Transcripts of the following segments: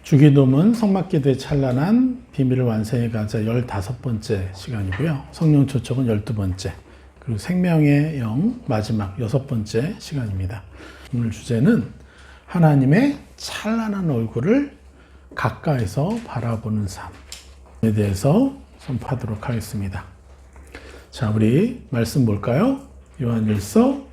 주기도문 성막기도의 찬란한 비밀을 완성해 가자 15번째 시간이고요. 성령 초청은 12번째, 그리고 생명의 영 마지막 6번째 시간입니다. 오늘 주제는 하나님의 찬란한 얼굴을 가까이서 바라보는 삶에 대해서 선포하도록 하겠습니다. 자, 우리 말씀 볼까요? 요한일서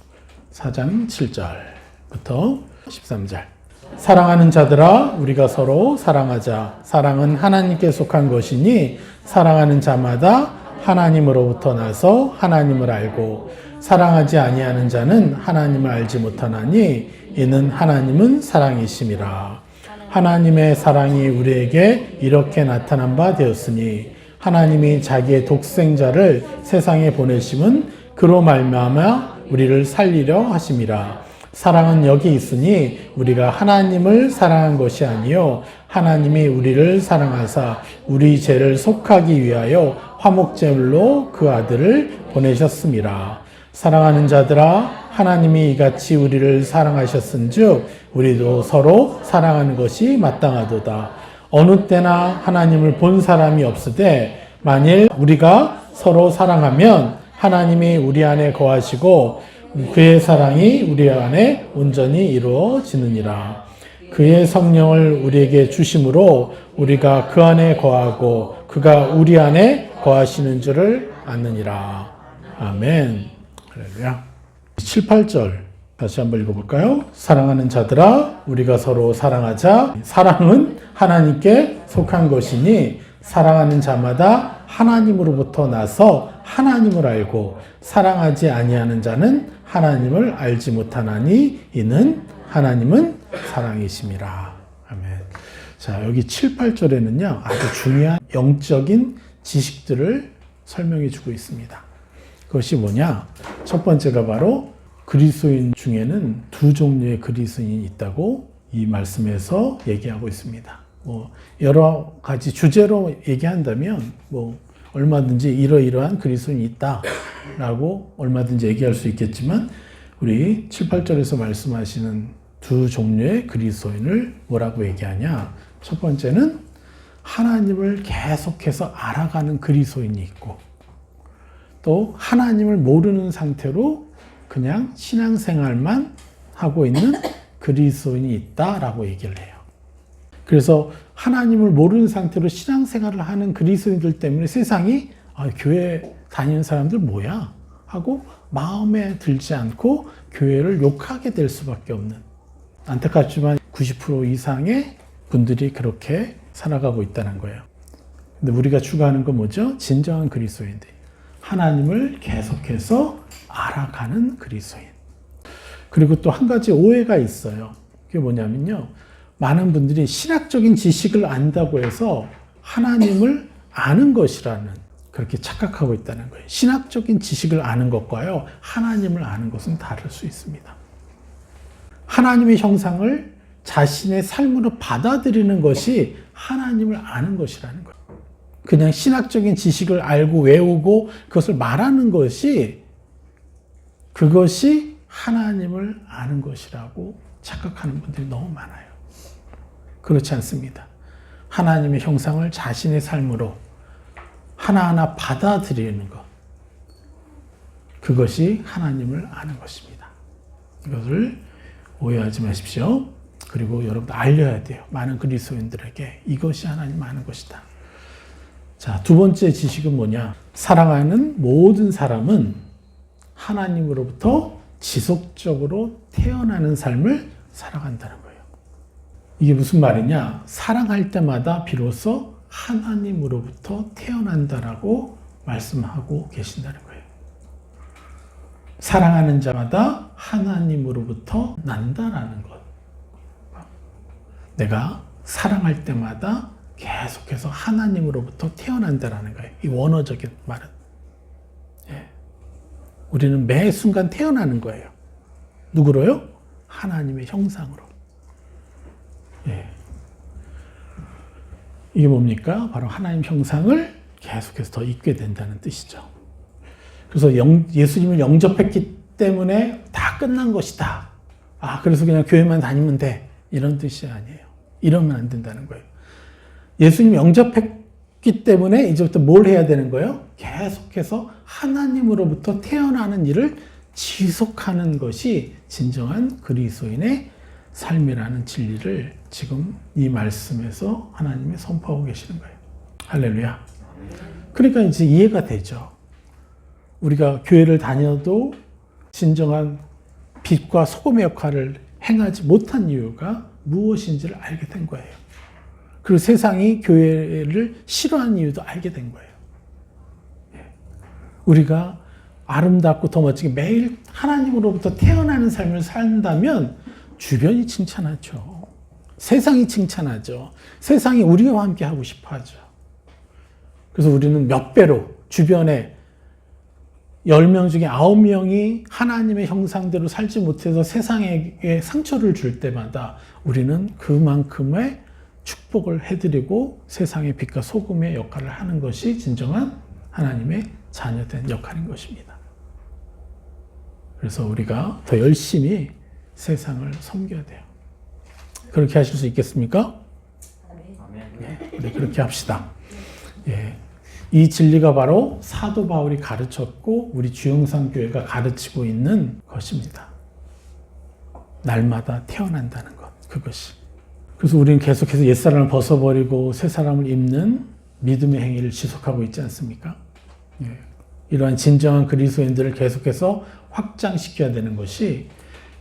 4장 7절부터 13절. 사랑하는 자들아, 우리가 서로 사랑하자. 사랑은 하나님께 속한 것이니 사랑하는 자마다 하나님으로부터 나서 하나님을 알고 사랑하지 아니하는 자는 하나님을 알지 못하나니 이는 하나님은 사랑이심이라. 하나님의 사랑이 우리에게 이렇게 나타난 바 되었으니 하나님이 자기의 독생자를 세상에 보내심은 그로 말미암아 우리를 살리려 하심이라. 사랑은 여기 있으니 우리가 하나님을 사랑한 것이 아니요 하나님이 우리를 사랑하사 우리 죄를 속하기 위하여 화목제물로 그 아들을 보내셨음이라. 사랑하는 자들아, 하나님이 이같이 우리를 사랑하셨은즉 우리도 서로 사랑하는 것이 마땅하도다. 어느 때나 하나님을 본 사람이 없으되 만일 우리가 서로 사랑하면 하나님이 우리 안에 거하시고 그의 사랑이 우리 안에 온전히 이루어지느니라. 그의 성령을 우리에게 주심으로 우리가 그 안에 거하고 그가 우리 안에 거하시는 줄을 아느니라. 아멘. 할렐루야. 7, 8절 다시 한번 읽어볼까요? 사랑하는 자들아, 우리가 서로 사랑하자. 사랑은 하나님께 속한 것이니 사랑하는 자마다 하나님으로부터 나서 하나님을 알고 사랑하지 아니하는 자는 하나님을 알지 못하나니 이는 하나님은 사랑이심이라. 아멘. 자, 여기 7, 8절에는요 아주 중요한 영적인 지식들을 설명해 주고 있습니다. 그것이 뭐냐? 첫 번째가 바로 그리스도인 중에는 두 종류의 그리스도인이 있다고 이 말씀에서 얘기하고 있습니다. 여러 가지 주제로 얘기한다면 얼마든지 이러이러한 그리스도인이 있다라고 얼마든지 얘기할 수 있겠지만 우리 7, 8절에서 말씀하시는 두 종류의 그리스도인을 뭐라고 얘기하냐? 첫 번째는 하나님을 계속해서 알아가는 그리스도인이 있고 또 하나님을 모르는 상태로 그냥 신앙생활만 하고 있는 그리스도인이 있다라고 얘기를 해요. 그래서 하나님을 모르는 상태로 신앙생활을 하는 그리스도인들 때문에 세상이 교회 다니는 사람들 뭐야? 하고 마음에 들지 않고 교회를 욕하게 될 수밖에 없는, 안타깝지만 90% 이상의 분들이 그렇게 살아가고 있다는 거예요. 근데 우리가 추구하는 건 뭐죠? 진정한 그리스도인들. 하나님을 계속해서 알아가는 그리스도인. 그리고 또 한 가지 오해가 있어요. 그게 뭐냐면요. 많은 분들이 신학적인 지식을 안다고 해서 하나님을 아는 것이라는 그렇게 착각하고 있다는 거예요. 신학적인 지식을 아는 것과요, 하나님을 아는 것은 다를 수 있습니다. 하나님의 형상을 자신의 삶으로 받아들이는 것이 하나님을 아는 것이라는 거예요. 그냥 신학적인 지식을 알고 외우고 그것을 말하는 것이 그것이 하나님을 아는 것이라고 착각하는 분들이 너무 많아요. 그렇지 않습니다. 하나님의 형상을 자신의 삶으로 하나하나 받아들이는 것, 그것이 하나님을 아는 것입니다. 이것을 오해하지 마십시오. 그리고 여러분들 알려야 돼요. 많은 그리스도인들에게 이것이 하나님 아는 것이다. 자, 두 번째 지식은 뭐냐? 사랑하는 모든 사람은 하나님으로부터 지속적으로 태어나는 삶을 살아간다는 거예요. 이게 무슨 말이냐? 사랑할 때마다 비로소 하나님으로부터 태어난다라고 말씀하고 계신다는 거예요. 사랑하는 자마다 하나님으로부터 난다라는 것. 내가 사랑할 때마다 계속해서 하나님으로부터 태어난다라는 거예요. 이 원어적인 말은. 우리는 매 순간 태어나는 거예요. 누구로요? 하나님의 형상으로. 이게 뭡니까? 바로 하나님 형상을 계속해서 더 잊게 된다는 뜻이죠. 그래서 예수님을 영접했기 때문에 다 끝난 것이다. 그래서 그냥 교회만 다니면 돼. 이런 뜻이 아니에요. 이러면 안 된다는 거예요. 예수님 영접했기 때문에 이제부터 뭘 해야 되는 거예요? 계속해서 하나님으로부터 태어나는 일을 지속하는 것이 진정한 그리스도인의 삶이라는 진리를 지금 이 말씀에서 하나님이 선포하고 계시는 거예요. 할렐루야. 그러니까 이제 이해가 되죠. 우리가 교회를 다녀도 진정한 빛과 소금의 역할을 행하지 못한 이유가 무엇인지를 알게 된 거예요. 그리고 세상이 교회를 싫어하는 이유도 알게 된 거예요. 우리가 아름답고 더 멋지게 매일 하나님으로부터 태어나는 삶을 산다면 주변이 칭찬하죠. 세상이 칭찬하죠. 세상이 우리와 함께 하고 싶어 하죠. 그래서 우리는 몇 배로 주변에 10명 중에 9명이 하나님의 형상대로 살지 못해서 세상에게 상처를 줄 때마다 우리는 그만큼의 축복을 해드리고 세상의 빛과 소금의 역할을 하는 것이 진정한 하나님의 자녀된 역할인 것입니다. 그래서 우리가 더 열심히 세상을 섬겨야 돼요. 그렇게 하실 수 있겠습니까? 네, 우리 그렇게 합시다. 예. 이 진리가 바로 사도 바울이 가르쳤고 우리 주영상교회가 가르치고 있는 것입니다. 날마다 태어난다는 것, 그것이. 그래서 우리는 계속해서 옛사람을 벗어버리고 새사람을 입는 믿음의 행위를 지속하고 있지 않습니까? 예. 이러한 진정한 그리스도인들을 계속해서 확장시켜야 되는 것이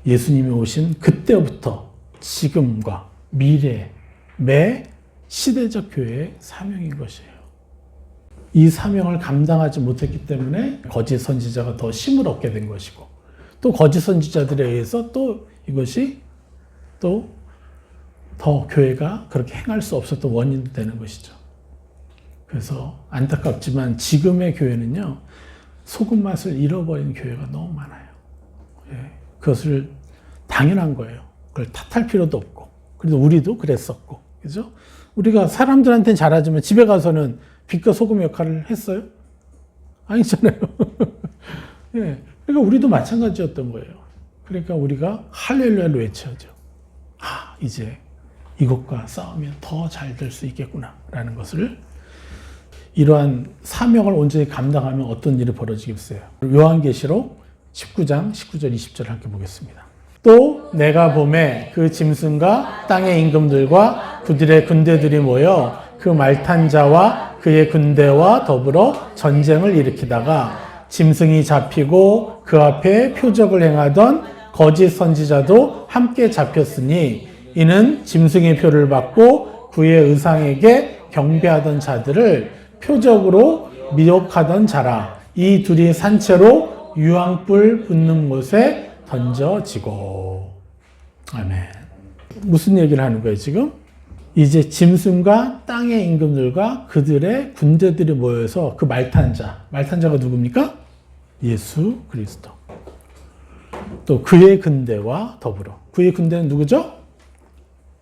예수님이 오신 그때부터 지금과 미래 매 시대적 교회의 사명인 것이에요. 이 사명을 감당하지 못했기 때문에 거짓 선지자가 더 힘을 얻게 된 것이고 또 거짓 선지자들에 의해서 또 이것이 또 더 교회가 그렇게 행할 수 없었던 원인이 되는 것이죠. 그래서 안타깝지만 지금의 교회는요, 소금 맛을 잃어버린 교회가 너무 많아요. 예, 그것을 당연한 거예요. 그걸 탓할 필요도 없고. 그래도 우리도 그랬었고. 그죠? 우리가 사람들한테는 잘하지만 집에 가서는 빛과 소금 역할을 했어요? 아니잖아요. 예, 그러니까 우리도 마찬가지였던 거예요. 그러니까 우리가 할렐루야를 외쳐야죠. 아, 이제 이것과 싸우면 더 잘 될 수 있겠구나 라는 것을 이러한 사명을 온전히 감당하면 어떤 일이 벌어지겠어요? 요한계시록 19장 19절 20절을 함께 보겠습니다. 또 내가 봄에 그 짐승과 땅의 임금들과 그들의 군대들이 모여 그 말탄 자와 그의 군대와 더불어 전쟁을 일으키다가 짐승이 잡히고 그 앞에 표적을 행하던 거짓 선지자도 함께 잡혔으니 이는 짐승의 표를 받고 그의 의상에게 경배하던 자들을 표적으로 미혹하던 자라. 이 둘이 산채로 유황불 붙는 곳에 던져지고. 아멘. 무슨 얘기를 하는 거예요, 지금? 이제 짐승과 땅의 임금들과 그들의 군대들이 모여서 그 말탄자. 말탄자가 누굽니까? 예수 그리스도. 또 그의 군대와 더불어. 그의 군대는 누구죠?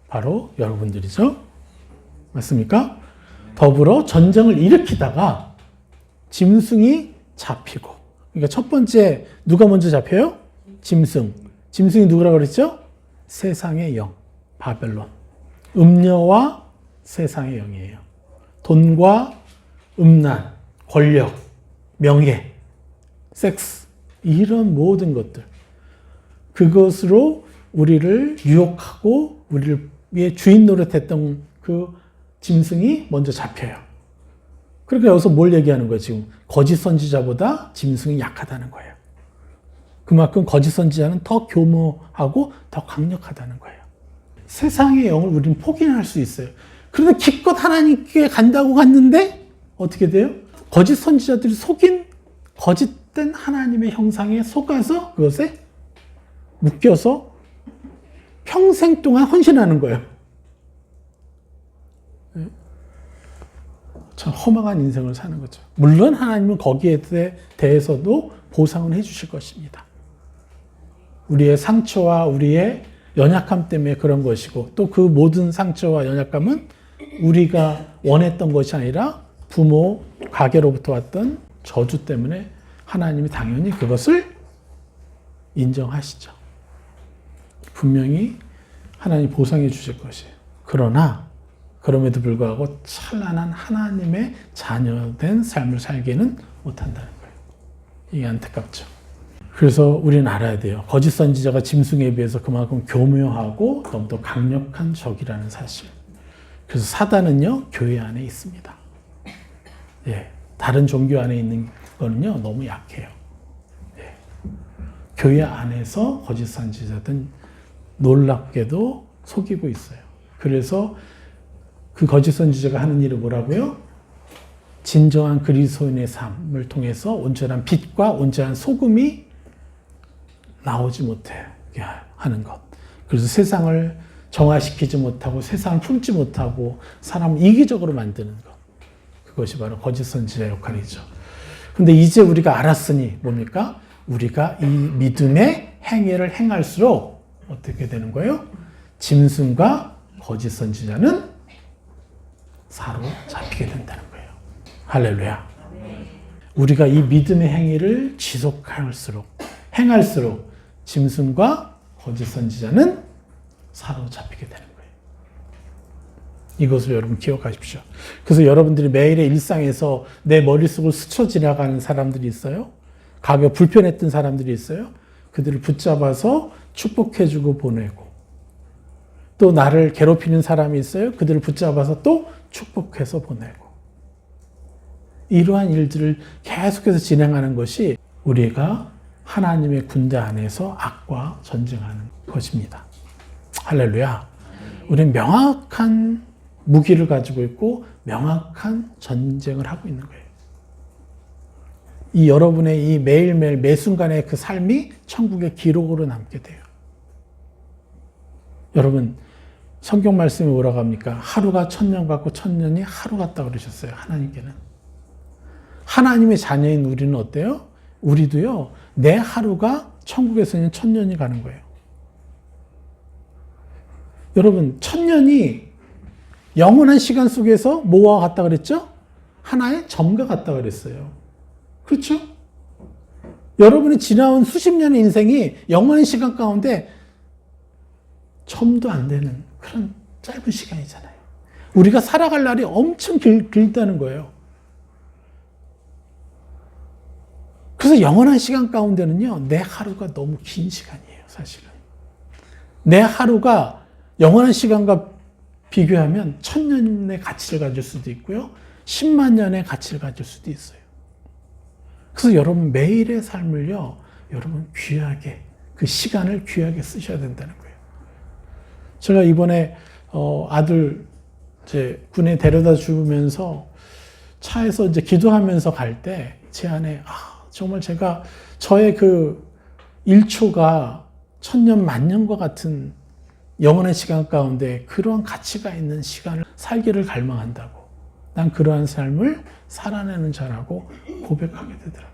바로 여러분들이죠. 맞습니까? 더불어 전쟁을 일으키다가 짐승이 잡히고. 그러니까 첫 번째 누가 먼저 잡혀요? 짐승. 짐승이 누구라고 그랬죠? 세상의 영, 바벨론. 음녀와 세상의 영이에요. 돈과 음란, 권력, 명예, 섹스, 이런 모든 것들. 그것으로 우리를 유혹하고 우리의 주인 노릇했던 그 짐승이 먼저 잡혀요. 그러니까 여기서 뭘 얘기하는 거예요, 지금? 거짓 선지자보다 짐승이 약하다는 거예요. 그만큼 거짓 선지자는 더 교모하고 더 강력하다는 거예요. 세상의 영을 우리는 포기할 수 있어요. 그런데 기껏 하나님께 간다고 갔는데 어떻게 돼요? 거짓 선지자들이 속인 거짓된 하나님의 형상에 속아서 그것에 묶여서 평생 동안 헌신하는 거예요. 참 허망한 인생을 사는 거죠. 물론 하나님은 거기에 대해서도 보상을 해주실 것입니다. 우리의 상처와 우리의 연약함 때문에 그런 것이고 또 그 모든 상처와 연약함은 우리가 원했던 것이 아니라 부모, 가계로부터 왔던 저주 때문에 하나님이 당연히 그것을 인정하시죠. 분명히 하나님 보상해 주실 것이에요. 그러나 그럼에도 불구하고 찬란한 하나님의 자녀된 삶을 살기는 못한다는 거예요. 이게 안타깝죠. 그래서 우리는 알아야 돼요. 거짓 선지자가 짐승에 비해서 그만큼 교묘하고 너무도 강력한 적이라는 사실. 그래서 사단은요, 교회 안에 있습니다. 예, 다른 종교 안에 있는 거는요, 너무 약해요. 예. 교회 안에서 거짓 선지자든 놀랍게도 속이고 있어요. 그래서 그 거짓 선지자가 하는 일은 뭐라고요? 진정한 그리스도인의 삶을 통해서 온전한 빛과 온전한 소금이 나오지 못하게 하는 것. 그래서 세상을 정화시키지 못하고 세상을 품지 못하고 사람을 이기적으로 만드는 것. 그것이 바로 거짓 선지자 역할이죠. 근데 이제 우리가 알았으니 뭡니까? 우리가 이 믿음의 행위를 행할수록 어떻게 되는 거예요? 짐승과 거짓 선지자는 사로잡히게 된다는 거예요. 할렐루야. 우리가 이 믿음의 행위를 지속할수록, 행할수록 짐승과 거짓 선지자는 사로잡히게 되는 거예요. 이것을 여러분 기억하십시오. 그래서 여러분들이 매일의 일상에서 내 머릿속을 스쳐 지나가는 사람들이 있어요. 가게 불편했던 사람들이 있어요. 그들을 붙잡아서 축복해주고 보내고, 또 나를 괴롭히는 사람이 있어요. 그들을 붙잡아서 또 축복해서 보내고, 이러한 일들을 계속해서 진행하는 것이 우리가 하나님의 군대 안에서 악과 전쟁하는 것입니다. 할렐루야. 우리는 명확한 무기를 가지고 있고 명확한 전쟁을 하고 있는 거예요. 이 여러분의 이 매일매일 매 순간의 그 삶이 천국의 기록으로 남게 돼요. 여러분, 성경 말씀이 뭐라고 합니까? 하루가 1000년 같고 1000년이 하루 같다 그러셨어요. 하나님께는. 하나님의 자녀인 우리는 어때요? 우리도요, 내 하루가 천국에서는 1000년이 가는 거예요. 여러분, 1000년이 영원한 시간 속에서 뭐와 같다 그랬죠? 하나의 점과 같다 그랬어요. 그렇죠? 여러분이 지나온 수십 년의 인생이 영원한 시간 가운데 점도 안 되는 그런 짧은 시간이잖아요. 우리가 살아갈 날이 엄청 길다는 거예요. 그래서 영원한 시간 가운데는요, 내 하루가 너무 긴 시간이에요, 사실은. 내 하루가 영원한 시간과 비교하면 1000년의 가치를 가질 수도 있고요, 10만 년의 가치를 가질 수도 있어요. 그래서 여러분 매일의 삶을요, 여러분 귀하게, 그 시간을 귀하게 쓰셔야 된다는 거예요. 제가 이번에 아들 이제 군에 데려다 주면서 차에서 이제 기도하면서 갈 때 제 안에 정말 제가 저의 그 1초가 1000년 만년과 같은 영원한 시간 가운데 그러한 가치가 있는 시간을 살기를 갈망한다고, 난 그러한 삶을 살아내는 자라고 고백하게 되더라고요.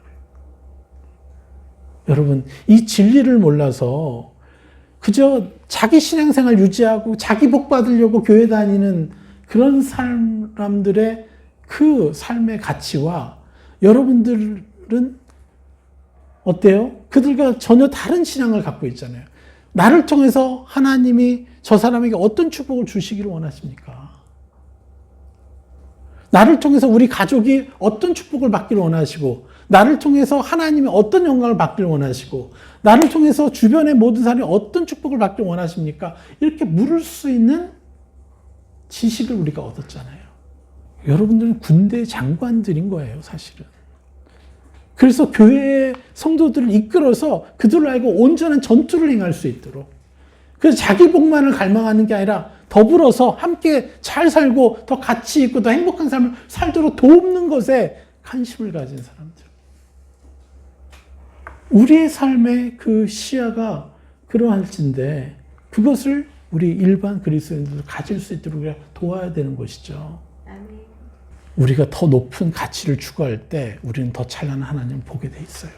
여러분, 이 진리를 몰라서 그저 자기 신앙생활 유지하고 자기 복 받으려고 교회 다니는 그런 사람들의 그 삶의 가치와 여러분들은 어때요? 그들과 전혀 다른 신앙을 갖고 있잖아요. 나를 통해서 하나님이 저 사람에게 어떤 축복을 주시기를 원하십니까? 나를 통해서 우리 가족이 어떤 축복을 받기를 원하시고, 나를 통해서 하나님이 어떤 영광을 받기를 원하시고, 나를 통해서 주변의 모든 사람이 어떤 축복을 받기를 원하십니까? 이렇게 물을 수 있는 지식을 우리가 얻었잖아요. 여러분들은 군대 장관들인 거예요, 사실은. 그래서 교회의 성도들을 이끌어서 그들을 알고 온전한 전투를 행할 수 있도록, 그래서 자기 복만을 갈망하는 게 아니라 더불어서 함께 잘 살고 더 가치 있고 더 행복한 삶을 살도록 돕는 것에 관심을 가진 사람들. 우리의 삶의 그 시야가 그러할진데 그것을 우리 일반 그리스도인들도 가질 수 있도록 도와야 되는 것이죠. 우리가 더 높은 가치를 추구할 때 우리는 더 찬란한 하나님을 보게 돼 있어요.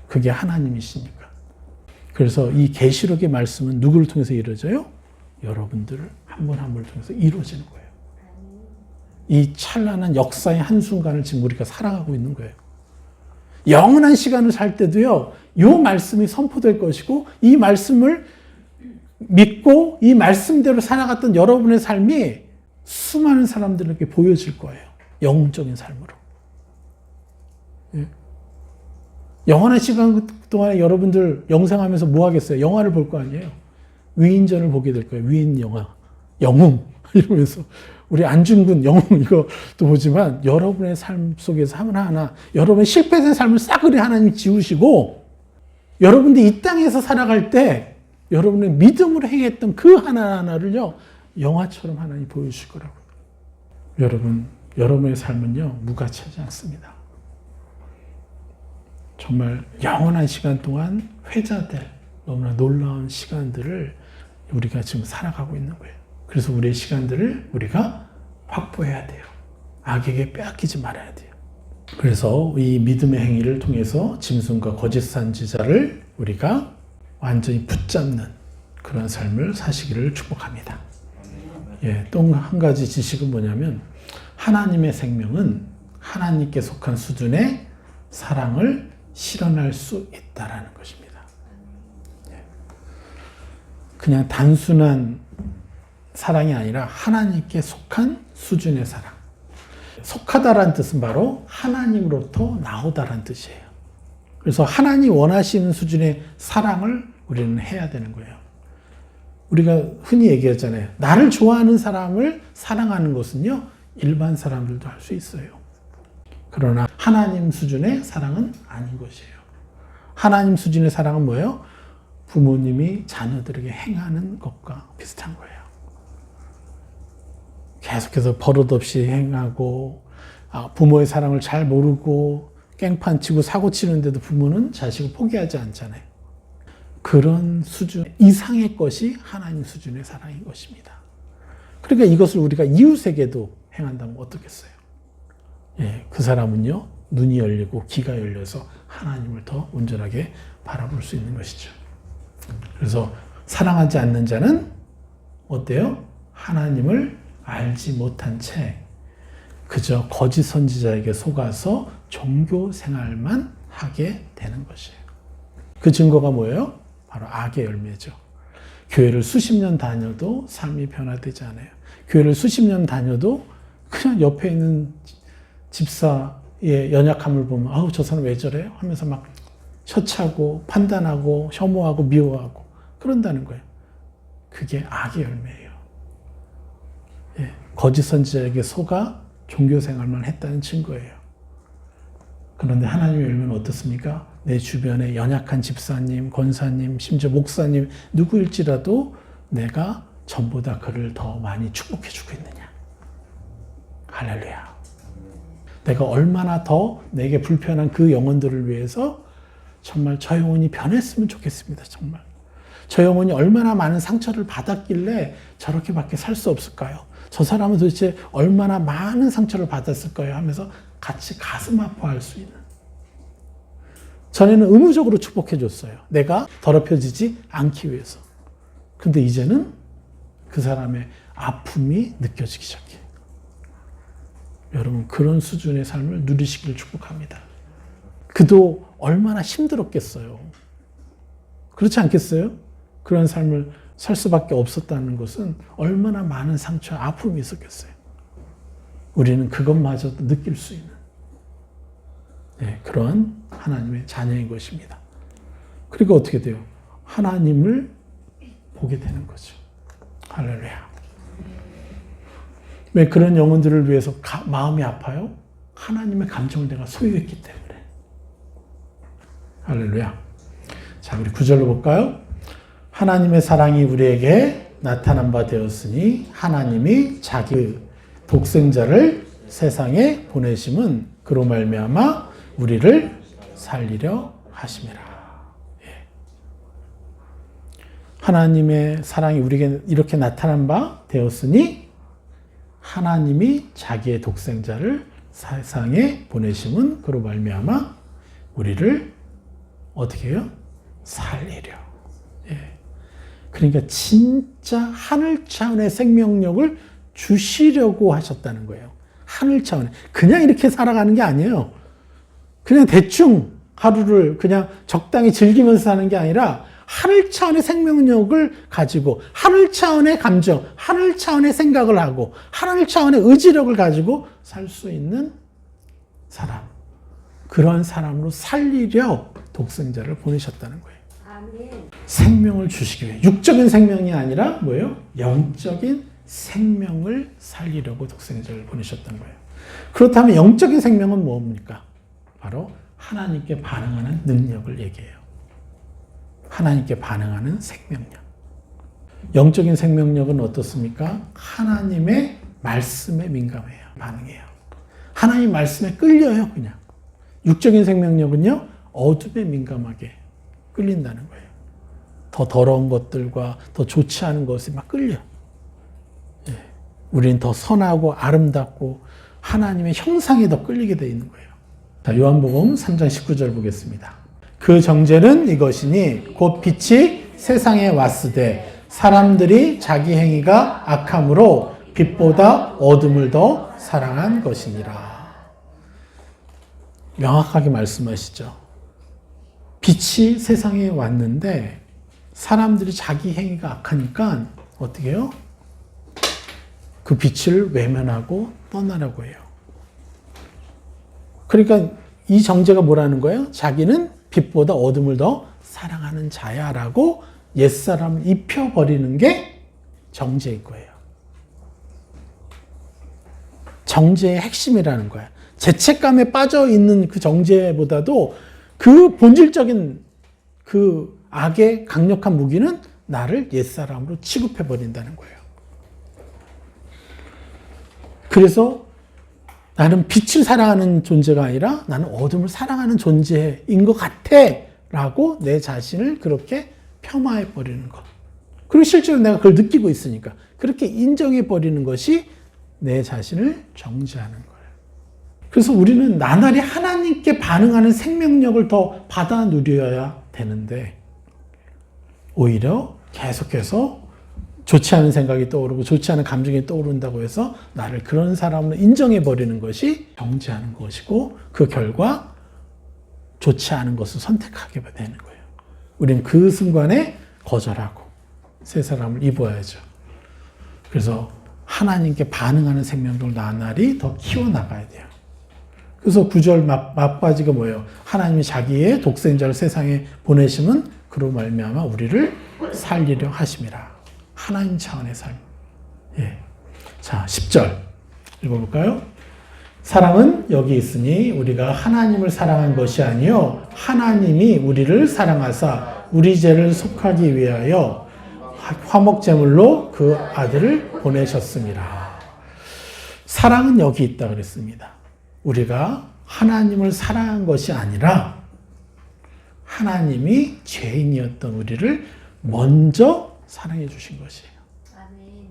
그게 하나님이시니까. 그래서 이 계시록의 말씀은 누구를 통해서 이루어져요? 여러분들을 한 분 한 분을 통해서 이루어지는 거예요. 이 찬란한 역사의 한순간을 지금 우리가 살아가고 있는 거예요. 영원한 시간을 살 때도요, 이 말씀이 선포될 것이고, 이 말씀을 믿고 이 말씀대로 살아갔던 여러분의 삶이 수많은 사람들에게 보여질 거예요. 영적인 삶으로. 예. 영원한 시간 동안에 여러분들 영상하면서 뭐 하겠어요? 영화를 볼 거 아니에요? 위인전을 보게 될 거예요. 위인 영화. 영웅. 이러면서. 우리 안중근 영웅 이것도 보지만 여러분의 삶 속에서 하나하나 여러분의 실패된 삶을 싸그리 하나님 지우시고 여러분들이 이 땅에서 살아갈 때 여러분의 믿음으로 행했던 그 하나하나를요, 영화처럼 하나님 보여주실 거라고요. 여러분의 삶은요, 무가치하지 않습니다. 정말 영원한 시간 동안 회자될 너무나 놀라운 시간들을 우리가 지금 살아가고 있는 거예요. 그래서 우리의 시간들을 우리가 확보해야 돼요. 악에게 빼앗기지 말아야 돼요. 그래서 이 믿음의 행위를 통해서 짐승과 거짓 선지자를 우리가 완전히 붙잡는 그런 삶을 사시기를 축복합니다. 예, 또 한 가지 지식은 뭐냐면 하나님의 생명은 하나님께 속한 수준의 사랑을 실현할 수 있다라는 것입니다. 예. 그냥 단순한 사랑이 아니라 하나님께 속한 수준의 사랑. 속하다라는 뜻은 바로 하나님으로부터 나오다라는 뜻이에요. 그래서 하나님 원하시는 수준의 사랑을 우리는 해야 되는 거예요. 우리가 흔히 얘기하잖아요. 나를 좋아하는 사람을 사랑하는 것은요, 일반 사람들도 할 수 있어요. 그러나 하나님 수준의 사랑은 아닌 것이에요. 하나님 수준의 사랑은 뭐예요? 부모님이 자녀들에게 행하는 것과 비슷한 거예요. 계속해서 버릇없이 행하고 부모의 사랑을 잘 모르고 깽판 치고 사고 치는데도 부모는 자식을 포기하지 않잖아요. 그런 수준 이상의 것이 하나님 수준의 사랑인 것입니다. 그러니까 이것을 우리가 이웃에게도 행한다면 어떻겠어요? 예, 그 사람은요, 눈이 열리고 귀가 열려서 하나님을 더 온전하게 바라볼 수 있는 것이죠. 그래서 사랑하지 않는 자는 어때요? 하나님을 알지 못한 채 그저 거짓 선지자에게 속아서 종교 생활만 하게 되는 것이에요. 그 증거가 뭐예요? 바로 악의 열매죠. 교회를 수십 년 다녀도 삶이 변화되지 않아요. 교회를 수십 년 다녀도 그냥 옆에 있는 집사의 연약함을 보면 아우 저 사람 왜 저래요? 하면서 막 처치하고 판단하고 혐오하고 미워하고 그런다는 거예요. 그게 악의 열매예요. 예, 거짓 선지자에게 속아 종교 생활만 했다는 증거예요. 그런데 하나님의 열매는 어떻습니까? 내 주변에 연약한 집사님, 권사님, 심지어 목사님 누구일지라도 내가 전보다 그를 더 많이 축복해 주고 있느냐. 할렐루야. 내가 얼마나 더 내게 불편한 그 영혼들을 위해서 정말 저 영혼이 변했으면 좋겠습니다. 정말. 저 영혼이 얼마나 많은 상처를 받았길래 저렇게밖에 살 수 없을까요? 저 사람은 도대체 얼마나 많은 상처를 받았을까요? 하면서 같이 가슴 아파할 수 있는. 전에는 의무적으로 축복해 줬어요. 내가 더럽혀지지 않기 위해서. 근데 이제는 그 사람의 아픔이 느껴지기 시작해요. 여러분, 그런 수준의 삶을 누리시기를 축복합니다. 그도 얼마나 힘들었겠어요. 그렇지 않겠어요? 그런 삶을 살 수밖에 없었다는 것은 얼마나 많은 상처와 아픔이 있었겠어요. 우리는 그것마저도 느낄 수 있는 그러한 하나님의 자녀인 것입니다. 그리고 어떻게 돼요? 하나님을 보게 되는 거죠. 할렐루야. 왜 그런 영혼들을 위해서 마음이 아파요? 하나님의 감정을 내가 소유했기 때문에. 할렐루야. 자, 우리 9절로 볼까요? 하나님의 사랑이 우리에게 나타난 바 되었으니 하나님이 자기 독생자를 세상에 보내심은 그로 말미암아 우리를 살리려 하심이라. 예. 하나님의 사랑이 우리에게 이렇게 나타난 바 되었으니 하나님이 자기의 독생자를 세상에 보내심은 그로 말미암아 우리를 어떻게 해요? 살리려. 예. 그러니까 진짜 하늘 차원의 생명력을 주시려고 하셨다는 거예요. 하늘 차원에. 그냥 이렇게 살아가는 게 아니에요. 그냥 대충 하루를 그냥 적당히 즐기면서 사는 게 아니라 하늘 차원의 생명력을 가지고 하늘 차원의 감정, 하늘 차원의 생각을 하고 하늘 차원의 의지력을 가지고 살 수 있는 사람. 그런 사람으로 살리려 독생자를 보내셨다는 거예요. 아멘. 생명을 주시기 위해. 육적인 생명이 아니라 뭐예요? 영적인 생명을 살리려고 독생자를 보내셨던 거예요. 그렇다면 영적인 생명은 뭡니까? 바로 하나님께 반응하는 능력을 얘기해요. 하나님께 반응하는 생명력. 영적인 생명력은 어떻습니까? 하나님의 말씀에 민감해요. 반응해요. 하나님 말씀에 끌려요, 그냥. 육적인 생명력은요, 어둠에 민감하게 끌린다는 거예요. 더 더러운 것들과 더 좋지 않은 것에 막 끌려. 예. 우리는 더 선하고 아름답고 하나님의 형상에 더 끌리게 되어 있는 거예요. 자, 요한복음 3장 19절 보겠습니다. 그 정죄는 이것이니 곧 빛이 세상에 왔으되 사람들이 자기 행위가 악함으로 빛보다 어둠을 더 사랑한 것이니라. 명확하게 말씀하시죠. 빛이 세상에 왔는데 사람들이 자기 행위가 악하니까 어떻게 해요? 그 빛을 외면하고 떠나려고 해요. 그러니까 이 정죄가 뭐라는 거예요? 자기는 빛보다 어둠을 더 사랑하는 자야라고 옛사람을 입혀버리는 게 정죄인 거예요. 정죄의 핵심이라는 거야. 죄책감에 빠져 있는 그 정죄보다도 그 본질적인 그 악의 강력한 무기는 나를 옛사람으로 취급해 버린다는 거예요. 그래서 나는 빛을 사랑하는 존재가 아니라 나는 어둠을 사랑하는 존재인 것 같아 라고 내 자신을 그렇게 폄하해 버리는 것. 그리고 실제로 내가 그걸 느끼고 있으니까 그렇게 인정해 버리는 것이 내 자신을 정죄하는 거예요. 그래서 우리는 나날이 하나님께 반응하는 생명력을 더 받아 누려야 되는데 오히려 계속해서 좋지 않은 생각이 떠오르고 좋지 않은 감정이 떠오른다고 해서 나를 그런 사람으로 인정해 버리는 것이 정죄하는 것이고 그 결과 좋지 않은 것을 선택하게 되는 거예요. 우리는 그 순간에 거절하고 새 사람을 입어야죠. 그래서 하나님께 반응하는 생명력을 나날이 더 키워나가야 돼요. 그래서 9절 맞바지가 뭐예요? 하나님이 자기의 독생자를 세상에 보내심은 그로 말미암아 우리를 살리려 하심이라. 하나님 차원의 삶. 예. 자, 10절 읽어볼까요? 사랑은 여기 있으니 우리가 하나님을 사랑한 것이 아니요 하나님이 우리를 사랑하사 우리 죄를 속하기 위하여 화목제물로 그 아들을 보내셨습니다. 사랑은 여기 있다 그랬습니다. 우리가 하나님을 사랑한 것이 아니라 하나님이 죄인이었던 우리를 먼저 사랑해 주신 것이에요. 아멘.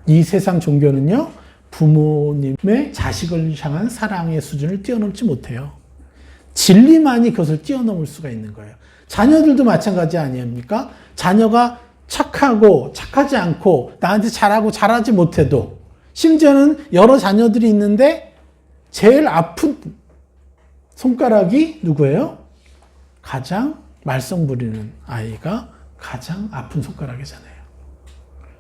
이 세상 종교는요, 부모님의 자식을 향한 사랑의 수준을 뛰어넘지 못해요. 진리만이 그것을 뛰어넘을 수가 있는 거예요. 자녀들도 마찬가지 아닙니까? 자녀가 착하고 착하지 않고 나한테 잘하고 잘하지 못해도 심지어는 여러 자녀들이 있는데 제일 아픈 손가락이 누구예요? 가장 말썽 부리는 아이가 가장 아픈 손가락이잖아요.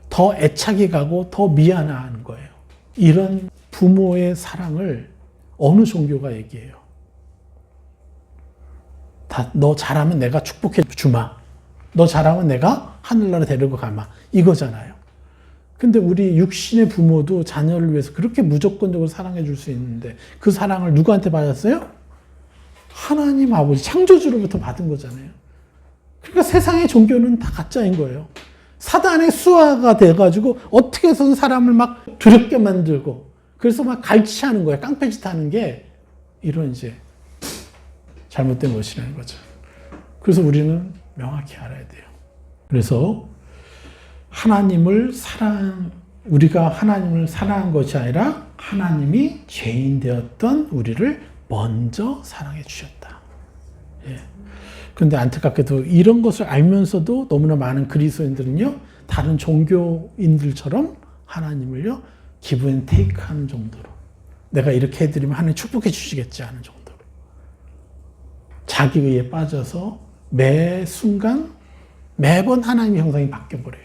더 애착이 가고 더 미안해하는 거예요. 이런 부모의 사랑을 어느 종교가 얘기해요? 너 잘하면 내가 축복해 주마. 너 잘하면 내가 하늘나라 데리고 가마. 이거잖아요. 근데 우리 육신의 부모도 자녀를 위해서 그렇게 무조건적으로 사랑해 줄 수 있는데 그 사랑을 누구한테 받았어요? 하나님 아버지 창조주로부터 받은 거잖아요. 그러니까 세상의 종교는 다 가짜인 거예요. 사단의 수하가 돼가지고 어떻게 해서든 사람을 막 두렵게 만들고 그래서 막 갈취하는 거예요. 깡패짓 하는 게 이런 이제 잘못된 것이라는 거죠. 그래서 우리는 명확히 알아야 돼요. 그래서 우리가 하나님을 사랑한 것이 아니라 하나님이 죄인 되었던 우리를 먼저 사랑해 주셨다. 예. 그런데 안타깝게도 이런 것을 알면서도 너무나 많은 그리스도인들은요, 다른 종교인들처럼 하나님을요, 기브 앤 테이크 하는 정도로. 내가 이렇게 해드리면 하나님 축복해 주시겠지 하는 정도로. 자기 의에 빠져서 매 순간 매번 하나님의 형상이 바뀌어버려요.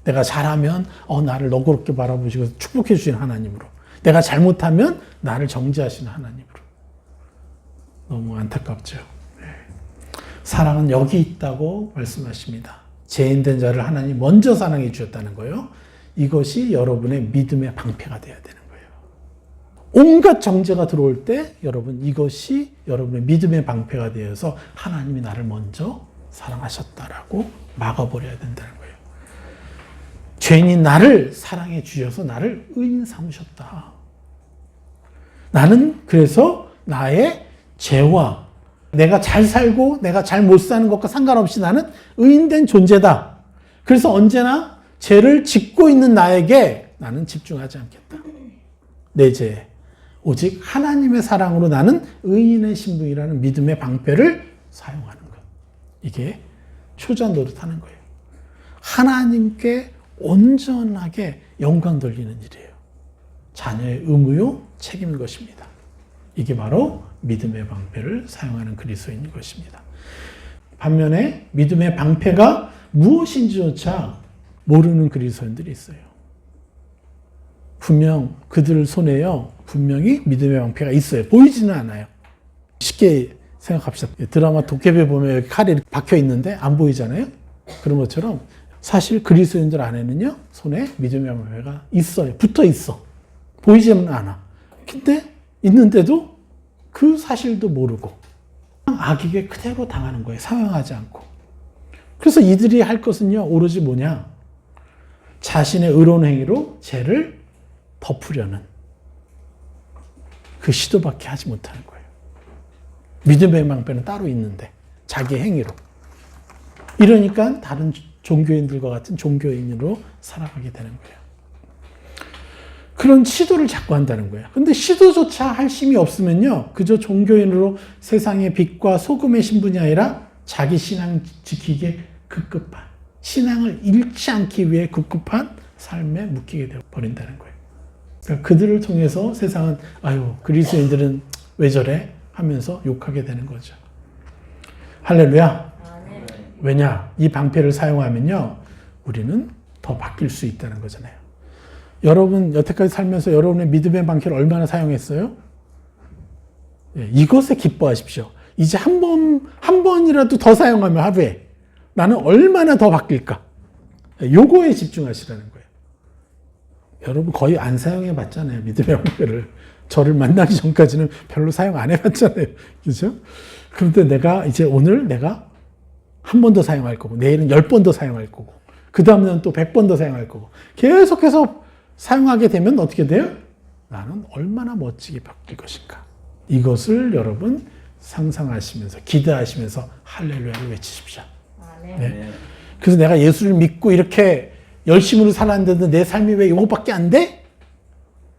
내가 잘하면 나를 너그럽게 바라보시고 축복해 주시는 하나님으로, 내가 잘못하면 나를 정죄하시는 하나님으로. 너무 안타깝죠. 사랑은 여기 있다고 말씀하십니다. 죄인된 자를 하나님 먼저 사랑해 주셨다는 거예요. 이것이 여러분의 믿음의 방패가 되어야 되는 거예요. 온갖 정죄가 들어올 때 여러분, 이것이 여러분의 믿음의 방패가 되어서 하나님이 나를 먼저 사랑하셨다라고 막아버려야 된다는 거예요. 죄인인 나를 사랑해 주셔서 나를 의인 삼으셨다. 나는 그래서 나의 죄와 내가 잘 살고 내가 잘 못 사는 것과 상관없이 나는 의인된 존재다. 그래서 언제나 죄를 짓고 있는 나에게 나는 집중하지 않겠다. 내 죄에 오직 하나님의 사랑으로 나는 의인의 신분이라는 믿음의 방패를 사용하는 것. 이게 초자 노릇하는 거예요. 하나님께 온전하게 영광 돌리는 일이에요. 자녀의 의무요 책임인 것입니다. 이게 바로 믿음의 방패를 사용하는 그리스도인인 것입니다. 반면에 믿음의 방패가 무엇인지조차 모르는 그리스도인들이 있어요. 분명 그들 손에요, 분명히 믿음의 방패가 있어요. 보이지는 않아요. 쉽게 생각합시다. 드라마 도깨비 보면 여기 칼이 박혀 있는데 안 보이잖아요. 그런 것처럼 사실 그리스도인들 안에는요, 손에 믿음의 방패가 있어요. 붙어 있어. 보이지는 않아. 근데 있는데도 그 사실도 모르고 악에게 그대로 당하는 거예요. 사용하지 않고. 그래서 이들이 할 것은요, 오로지 뭐냐? 자신의 의로운 행위로 죄를 덮으려는 그 시도밖에 하지 못하는 거예요. 믿음의 방패는 따로 있는데 자기 행위로. 이러니까 다른 종교인들과 같은 종교인으로 살아가게 되는 거예요. 그런 시도를 자꾸 한다는 거예요. 근데 시도조차 할 힘이 없으면요, 그저 종교인으로 세상의 빛과 소금의 신분이 아니라 자기 신앙 지키기에 급급한, 신앙을 잃지 않기 위해 급급한 삶에 묶이게 되어 버린다는 거예요. 그러니까 그들을 통해서 세상은 아유, 그리스도인들은 왜 저래? 하면서 욕하게 되는 거죠. 할렐루야. 왜냐? 이 방패를 사용하면요, 우리는 더 바뀔 수 있다는 거잖아요. 여러분 여태까지 살면서 여러분의 믿음의 방패를 얼마나 사용했어요? 이것에 기뻐하십시오. 이제 한 번이라도 더 사용하면 하루에 나는 얼마나 더 바뀔까? 요거에 집중하시라는 거예요. 여러분 거의 안 사용해 봤잖아요. 믿음의 방패를. 저를 만나기 전까지는 별로 사용 안 해봤잖아요. 그렇죠? 그런데 내가 이제 오늘 내가 한 번 더 사용할 거고, 내일은 10번 더 사용할 거고, 그 다음에는 또 100번 더 사용할 거고, 계속해서 사용하게 되면 어떻게 돼요? 나는 얼마나 멋지게 바뀔 것인가. 이것을 여러분 상상하시면서, 기대하시면서 할렐루야를 외치십시오. 네. 그래서 내가 예수를 믿고 이렇게 열심으로 살았는데도 내 삶이 왜 이것밖에 안 돼?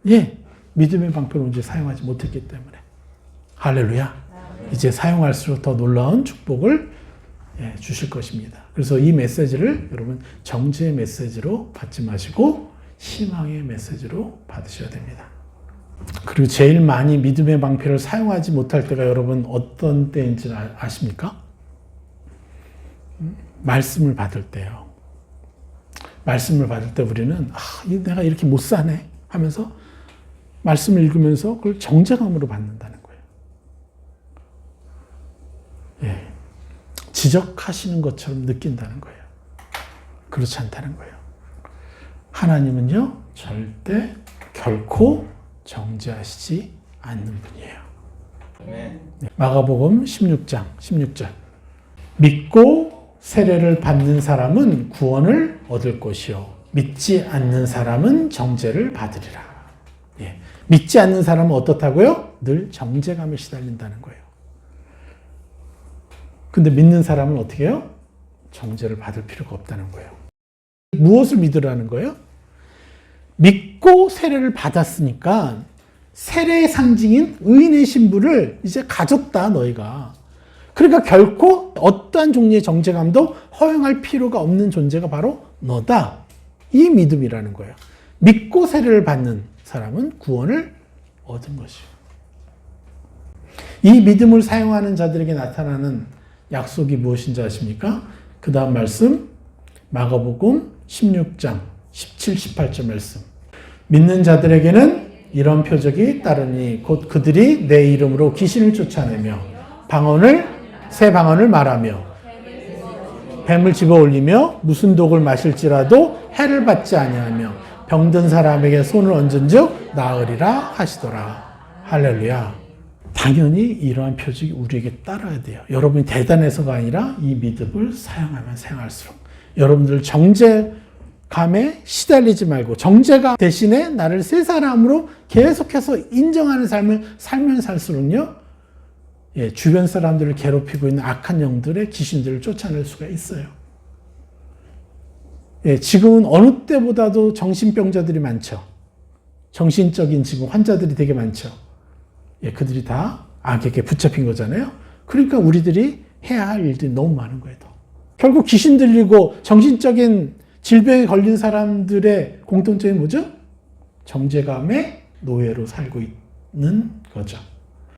예, 믿음의 방패를 이제 사용하지 못했기 때문에. 할렐루야. 이제 사용할수록 더 놀라운 축복을 주실 것입니다. 그래서 이 메시지를 여러분 정죄의 메시지로 받지 마시고 희망의 메시지로 받으셔야 됩니다. 그리고 제일 많이 믿음의 방패를 사용하지 못할 때가 여러분 어떤 때인지 아십니까? 말씀을 받을 때요. 말씀을 받을 때 우리는 내가 이렇게 못 사네 하면서 말씀을 읽으면서 그걸 정죄감으로 받는다는 거예요. 예. 지적하시는 것처럼 느낀다는 거예요. 그렇지 않다는 거예요. 하나님은요, 절대 결코 정죄하시지 않는 분이에요. 네. 마가복음 16장 16절. 믿고 세례를 받는 사람은 구원을 얻을 것이요, 믿지 않는 사람은 정죄를 받으리라. 예. 믿지 않는 사람은 어떻다고요? 늘 정죄감에 시달린다는 거예요. 근데 믿는 사람은 어떻게 해요? 정죄를 받을 필요가 없다는 거예요. 무엇을 믿으라는 거예요? 믿고 세례를 받았으니까 세례의 상징인 의인의 신분을 이제 가졌다, 너희가. 그러니까 결코 어떠한 종류의 정죄감도 허용할 필요가 없는 존재가 바로 너다. 이 믿음이라는 거예요. 믿고 세례를 받는 사람은 구원을 얻은 것이에요. 이 믿음을 사용하는 자들에게 나타나는 약속이 무엇인지 아십니까? 그 다음 말씀 마가복음 16장 17, 18절 말씀. 믿는 자들에게는 이런 표적이 따르니 곧 그들이 내 이름으로 귀신을 쫓아내며 새 방언을 말하며 뱀을 집어 올리며 무슨 독을 마실지라도 해를 받지 아니하며 병든 사람에게 손을 얹은즉 나으리라 하시더라. 할렐루야. 당연히 이러한 표적이 우리에게 따라야 돼요. 여러분이 대단해서가 아니라 이 믿음을 사용하면 사용할수록 여러분들 정죄감에 시달리지 말고 정죄감 대신에 나를 새 사람으로 계속해서 인정하는 삶을 살면 살수록요, 주변 사람들을 괴롭히고 있는 악한 영들의 귀신들을 쫓아낼 수가 있어요. 지금은 어느 때보다도 정신병자들이 많죠. 정신적인 지금 환자들이 되게 많죠. 그들이 다 악에게 붙잡힌 거잖아요. 그러니까 우리들이 해야 할 일들이 너무 많은 거예요. 결국 귀신 들리고 정신적인 질병에 걸린 사람들의 공통점이 뭐죠? 정죄감의 노예로 살고 있는 거죠.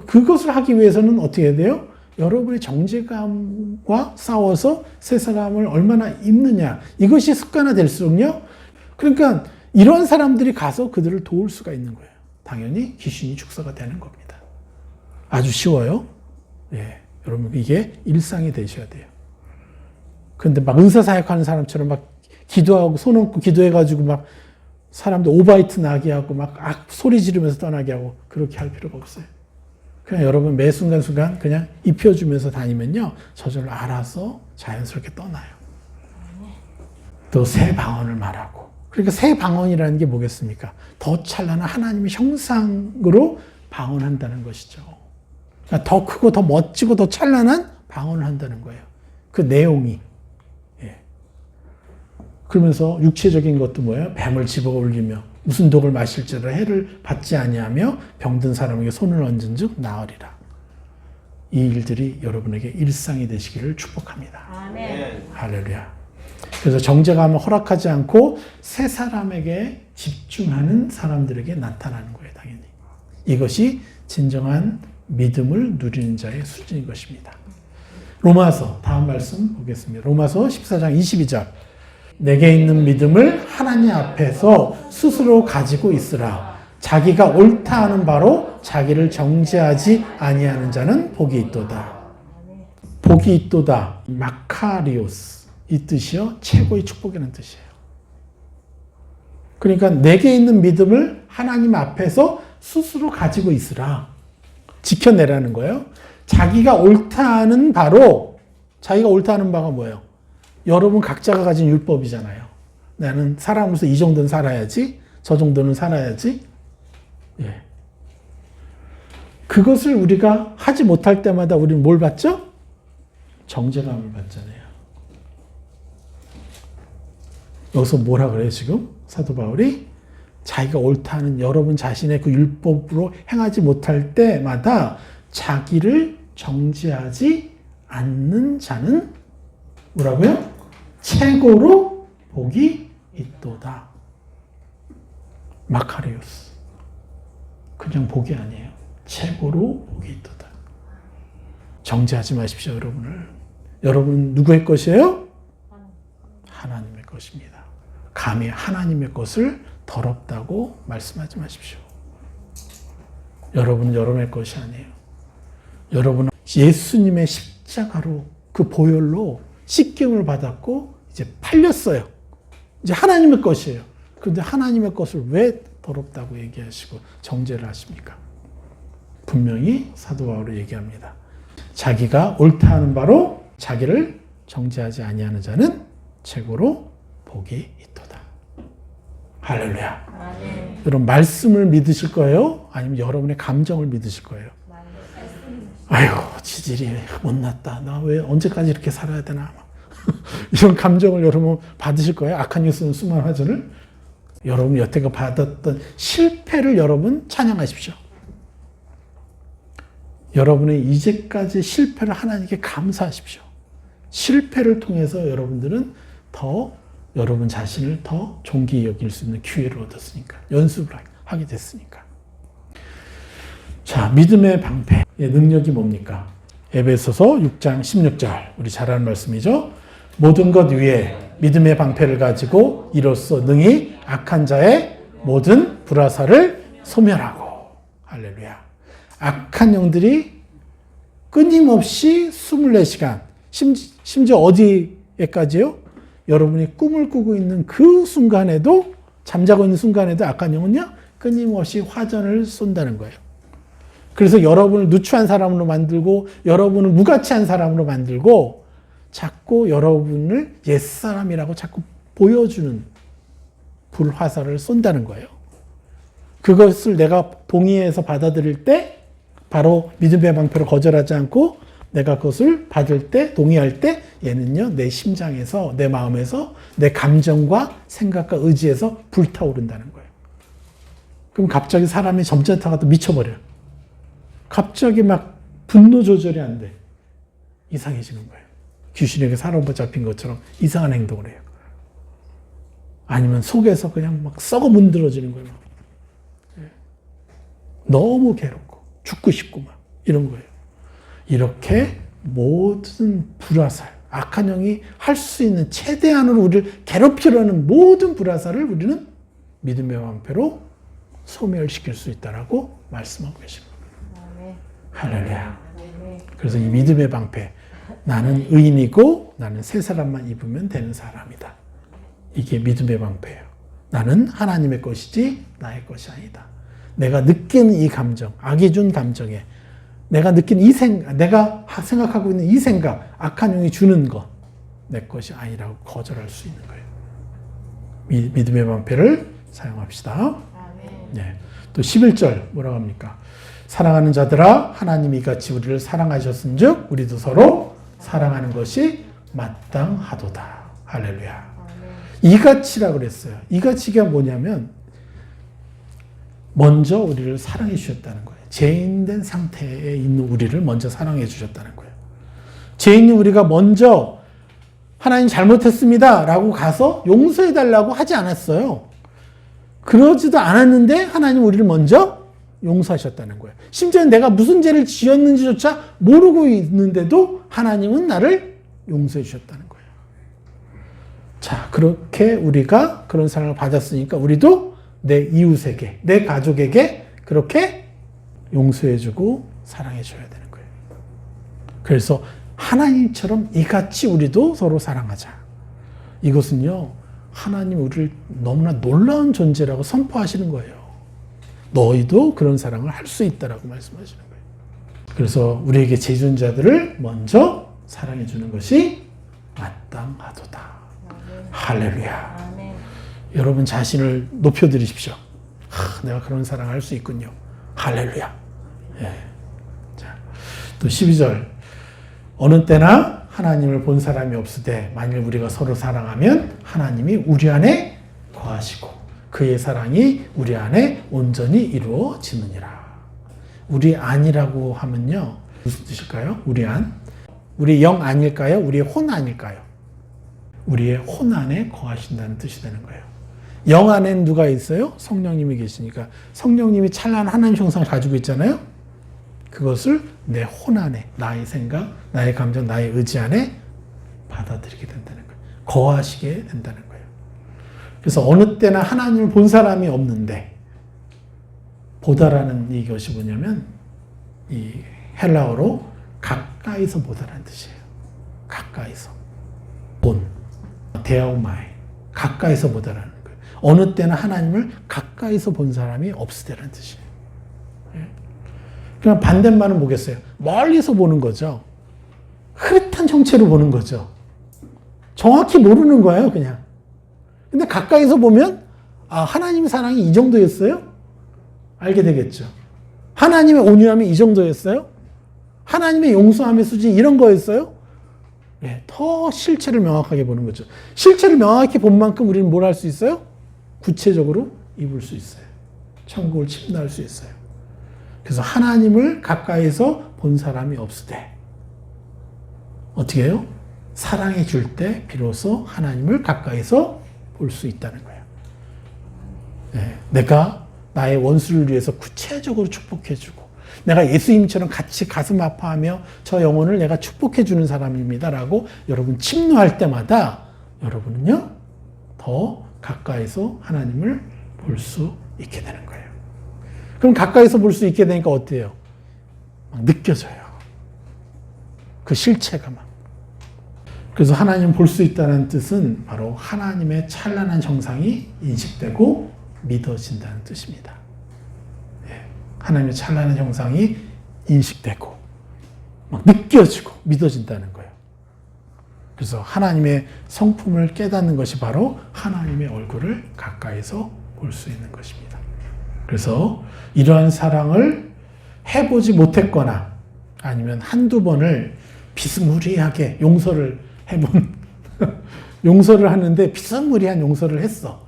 그것을 하기 위해서는 어떻게 해야 돼요? 여러분의 정죄감과 싸워서 새 사람을 얼마나 입느냐. 이것이 습관화될수록요. 그러니까 이런 사람들이 가서 그들을 도울 수가 있는 거예요. 당연히 귀신이 축소가 되는 겁니다. 아주 쉬워요. 여러분 이게 일상이 되셔야 돼요. 그런데 막 은사사역하는 사람처럼 막 기도하고 손 얹고 기도해가지고 막 사람들 오바이트 나게 하고 막 소리 지르면서 떠나게 하고 그렇게 할 필요가 없어요. 그냥 여러분 매 순간순간 그냥 입혀주면서 다니면요. 저절로 알아서 자연스럽게 떠나요. 또 새 방언을 말하고. 그러니까 새 방언이라는 게 뭐겠습니까? 더 찬란한 하나님의 형상으로 방언한다는 것이죠. 그러니까 더 크고 더 멋지고 더 찬란한 방언을 한다는 거예요. 그 내용이. 그러면서 육체적인 것도 뭐예요? 뱀을 집어 올리며 무슨 독을 마실지라 해를 받지 아니하며 병든 사람에게 손을 얹은 즉 나으리라. 이 일들이 여러분에게 일상이 되시기를 축복합니다. 아멘. 할렐루야. 그래서 정죄감을 허락하지 않고 새 사람에게 집중하는 사람들에게 나타나는 거예요. 당연히. 이것이 진정한 믿음을 누리는 자의 수준인 것입니다. 로마서 다음 말씀 보겠습니다. 로마서 14장 22절. 내게 있는 믿음을 하나님 앞에서 스스로 가지고 있으라. 자기가 옳다 하는 바로 자기를 정죄하지 아니하는 자는 복이 있도다. 복이 있도다. 마카리오스. 이 뜻이요. 최고의 축복이라는 뜻이에요. 그러니까 내게 있는 믿음을 하나님 앞에서 스스로 가지고 있으라. 지켜내라는 거예요. 자기가 옳다 하는 바로, 자기가 옳다 하는 바가 뭐예요? 여러분 각자가 가진 율법이잖아요. 나는 사람으로서 이 정도는 살아야지, 저 정도는 살아야지. 그것을 우리가 하지 못할 때마다 우리는 뭘 받죠? 정죄감을 받잖아요. 여기서 뭐라 그래요, 지금? 사도 바울이? 자기가 옳다는 여러분 자신의 그 율법으로 행하지 못할 때마다 자기를 정죄하지 않는 자는 뭐라고요? 최고로 복이 있도다. 마카리오스. 그냥 복이 아니에요. 최고로 복이 있도다. 정죄하지 마십시오, 여러분을. 여러분 누구의 것이에요? 하나님의 것입니다. 감히 하나님의 것을 더럽다고 말씀하지 마십시오. 여러분은 여러분의 것이 아니에요. 여러분은 예수님의 십자가로 그 보혈로 씻김을 받았고 이제 팔렸어요. 이제 하나님의 것이에요. 그런데 하나님의 것을 왜 더럽다고 얘기하시고 정죄를 하십니까? 분명히 사도 바울이 얘기합니다. 자기가 옳다 하는 바로 자기를 정죄하지 아니하는 자는 최고로 복이 있도다. 할렐루야. 아멘. 여러분 말씀을 믿으실 거예요? 아니면 여러분의 감정을 믿으실 거예요? 아이고 지질이 못났다. 나 왜 언제까지 이렇게 살아야 되나. 이런 감정을 여러분 받으실 거예요? 악한 뉴스는 수많은 화제를. 여러분 여태껏 받았던 실패를 여러분 찬양하십시오. 여러분의 이제까지 실패를 하나님께 감사하십시오. 실패를 통해서 여러분들은 더 여러분 자신을 더 존귀히 여길 수 있는 기회를 얻었으니까. 연습을 하게 됐으니까. 자, 믿음의 방패의 능력이 뭡니까? 에베소서 6장 16절. 우리 잘 아는 말씀이죠. 모든 것 위에 믿음의 방패를 가지고 이로써 능히 악한 자의 모든 불화살을 소멸하고. 할렐루야. 악한 영들이 끊임없이 24시간, 심지어 어디에까지요? 여러분이 꿈을 꾸고 있는 그 순간에도, 잠자고 있는 순간에도 악한 영은요, 끊임없이 화전을 쏜다는 거예요. 그래서 여러분을 누추한 사람으로 만들고, 여러분을 무가치한 사람으로 만들고, 자꾸 여러분을 옛사람이라고 자꾸 보여주는 불화살을 쏜다는 거예요. 그것을 내가 동의해서 받아들일 때, 바로 믿음의 방패로 거절하지 않고 내가 그것을 받을 때, 동의할 때 얘는요, 내 심장에서, 내 마음에서, 내 감정과 생각과 의지에서 불타오른다는 거예요. 그럼 갑자기 사람이 점잖다가 또 미쳐버려요. 갑자기 막 분노 조절이 안 돼. 이상해지는 거예요. 귀신에게 사로잡힌 것처럼 이상한 행동을 해요. 아니면 속에서 그냥 막 썩어 문드러지는 거예요. 너무 괴롭고 죽고 싶고 막 이런 거예요. 이렇게 모든 불화살, 악한 영이 할 수 있는 최대한으로 우리를 괴롭히려는 모든 불화살을 우리는 믿음의 방패로 소멸시킬 수 있다라고 말씀하고 계십니다. 할렐루야. 그래서 이 믿음의 방패, 나는 의인이고 나는 새 사람만 입으면 되는 사람이다. 이게 믿음의 방패예요. 나는 하나님의 것이지 나의 것이 아니다. 내가 느끼는 이 감정, 악이 준 감정에 내가 느낀 이 생각, 내가 생각하고 있는 이 생각, 악한 영이 주는 것, 내 것이 아니라고 거절할 수 있는 거예요. 믿음의 방패를 사용합시다. 네. 또 11절 뭐라고 합니까? 사랑하는 자들아, 하나님이 이같이 우리를 사랑하셨은즉 우리도 서로 사랑하는 것이 마땅하도다. 할렐루야. 이같이라고 그랬어요. 이같이가 뭐냐면 먼저 우리를 사랑해 주셨다는 거예요. 죄인된 상태에 있는 우리를 먼저 사랑해 주셨다는 거예요. 죄인인 우리가 먼저 하나님 잘못했습니다 라고 가서 용서해 달라고 하지 않았어요. 그러지도 않았는데 하나님 우리를 먼저 용서하셨다는 거예요. 심지어 내가 무슨 죄를 지었는지조차 모르고 있는데도 하나님은 나를 용서해 주셨다는 거예요. 자, 그렇게 우리가 그런 사랑을 받았으니까 우리도 내 이웃에게, 내 가족에게 그렇게 용서해주고 사랑해줘야 되는 거예요. 그래서 하나님처럼 이같이 우리도 서로 사랑하자. 이것은요, 하나님 우리를 너무나 놀라운 존재라고 선포하시는 거예요. 너희도 그런 사랑을 할 수 있다라고 말씀하시는 거예요. 그래서 우리에게 죄진 자들을 먼저 사랑해주는 것이 마땅하도다. 할렐루야. 아멘. 여러분 자신을 높여드리십시오. 내가 그런 사랑을 할 수 있군요. 할렐루야. 예. 자, 또 12절. 어느 때나 하나님을 본 사람이 없으되 만일 우리가 서로 사랑하면 하나님이 우리 안에 거하시고 그의 사랑이 우리 안에 온전히 이루어지느니라. 우리 안이라고 하면요, 무슨 뜻일까요? 우리 안? 우리 영 아닐까요? 우리의 혼 아닐까요? 우리의 혼 안에 거하신다는 뜻이 되는 거예요. 영 안에는 누가 있어요? 성령님이 계시니까 성령님이 찬란한 하나님 형상을 가지고 있잖아요. 그것을 내 혼 안에, 나의 생각, 나의 감정, 나의 의지 안에 받아들이게 된다는 거예요. 거하시게 된다는 거예요. 그래서 어느 때나 하나님을 본 사람이 없는데, 보다라는 이것이 뭐냐면 이 헬라어로 가까이서 보다라는 뜻이에요. 가까이서 본, 데아오마이, 가까이서 보다라는 거예요. 어느 때나 하나님을 가까이서 본 사람이 없으되라는 뜻이에요. 그냥 반대말은 뭐겠어요? 멀리서 보는 거죠. 흐릿한 형체로 보는 거죠. 정확히 모르는 거예요, 그냥. 근데 가까이서 보면, 아, 하나님의 사랑이 이 정도였어요? 알게 되겠죠. 하나님의 온유함이 이 정도였어요? 하나님의 용서함의 수준이 이런 거였어요? 예, 더 실체를 명확하게 보는 거죠. 실체를 명확히 본 만큼 우리는 뭘 할 수 있어요? 구체적으로 입을 수 있어요. 천국을 침노할 수 있어요. 그래서 하나님을 가까이서 본 사람이 없으되 어떻게 해요? 사랑해 줄 때 비로소 하나님을 가까이서 볼 수 있다는 거예요. 네, 내가 나의 원수를 위해서 구체적으로 축복해 주고 내가 예수님처럼 같이 가슴 아파하며 저 영혼을 내가 축복해 주는 사람입니다라고 여러분 침노할 때마다 여러분은요 더 가까이서 하나님을 볼 수 있게 되는 거예요. 그럼 가까이서 볼 수 있게 되니까 어때요? 막 느껴져요. 그 실체가 막. 그래서 하나님 볼 수 있다는 뜻은 바로 하나님의 찬란한 형상이 인식되고 믿어진다는 뜻입니다. 하나님의 찬란한 형상이 인식되고 막 느껴지고 믿어진다는 거예요. 그래서 하나님의 성품을 깨닫는 것이 바로 하나님의 얼굴을 가까이서 볼 수 있는 것입니다. 그래서 이러한 사랑을 해보지 못했거나 아니면 한두 번을 비스무리하게 용서를 해본 용서를 하는데 비스무리한 용서를 했어.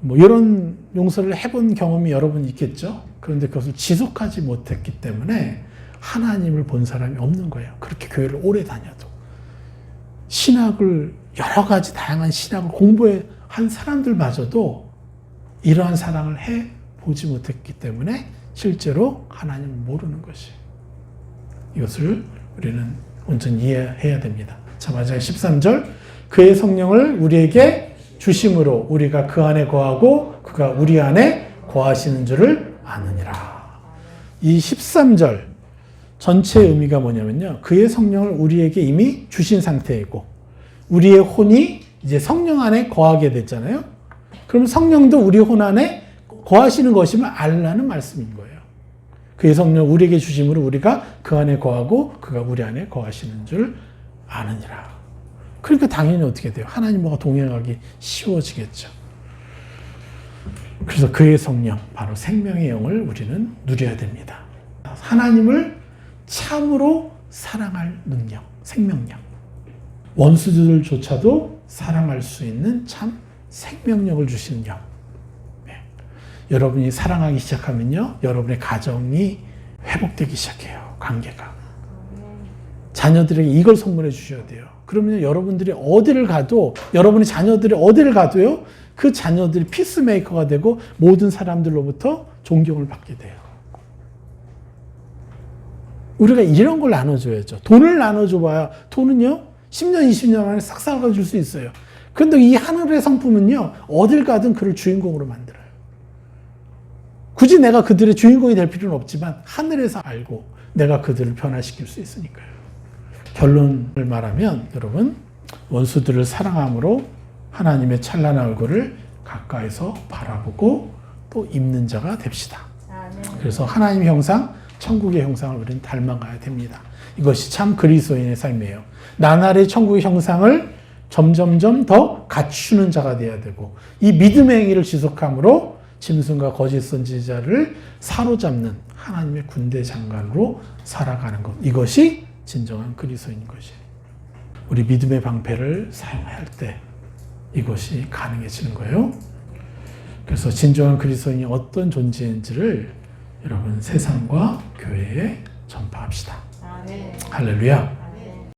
뭐 이런 용서를 해본 경험이 여러분 있겠죠? 그런데 그것을 지속하지 못했기 때문에 하나님을 본 사람이 없는 거예요. 그렇게 교회를 오래 다녀도. 신학을 여러 가지 다양한 신학을 공부한 사람들마저도 이러한 사랑을 해보지 못했기 때문에 실제로 하나님을 모르는 것이에요. 이것을 우리는 온전히 이해해야 됩니다. 자, 마지막 13절 그의 성령을 우리에게 주심으로 우리가 그 안에 거하고 그가 우리 안에 거하시는 줄을 아느니라. 이 13절 전체의 의미가 뭐냐면요. 그의 성령을 우리에게 이미 주신 상태이고 우리의 혼이 이제 성령 안에 거하게 됐잖아요. 그럼 성령도 우리 혼 안에 거하시는 것임을 알라는 말씀인 거예요. 그의 성령 우리에게 주심으로 우리가 그 안에 거하고 그가 우리 안에 거하시는 줄 아느니라. 그러니까 당연히 어떻게 돼요? 하나님과 동행하기 쉬워지겠죠. 그래서 그의 성령, 바로 생명의 영을 우리는 누려야 됩니다. 하나님을 참으로 사랑할 능력, 생명력. 원수들조차도 사랑할 수 있는 참 생명력을 주시는 영. 네. 여러분이 사랑하기 시작하면요, 여러분의 가정이 회복되기 시작해요. 관계가. 자녀들에게 이걸 선물해 주셔야 돼요. 그러면 여러분들이 어디를 가도, 여러분의 자녀들이 어디를 가도요, 그 자녀들이 피스메이커가 되고 모든 사람들로부터 존경을 받게 돼요. 우리가 이런 걸 나눠줘야죠. 돈을 나눠줘봐야 돈은요, 10년, 20년 안에 싹 사가줄 수 있어요. 그런데 이 하늘의 성품은요, 어딜 가든 그를 주인공으로 만들어요. 굳이 내가 그들의 주인공이 될 필요는 없지만 하늘에서 알고 내가 그들을 변화시킬 수 있으니까요. 결론을 말하면 여러분, 원수들을 사랑함으로 하나님의 찬란한 얼굴을 가까이서 바라보고 또 입는 자가 됩시다. 그래서 하나님의 형상, 천국의 형상을 우리는 닮아가야 됩니다. 이것이 참 그리스도인의 삶이에요. 나날의 천국의 형상을 점점점 더 갖추는 자가 되어야 되고, 이 믿음의 행위를 지속함으로 짐승과 거짓 선지자를 사로잡는 하나님의 군대 장관으로 살아가는 것. 이것이 진정한 그리스도인인 것이에요. 우리 믿음의 방패를 사용할 때 이것이 가능해지는 거예요. 그래서 진정한 그리스도인이 어떤 존재인지를 여러분 세상과 교회에 전파합시다. 할렐루야.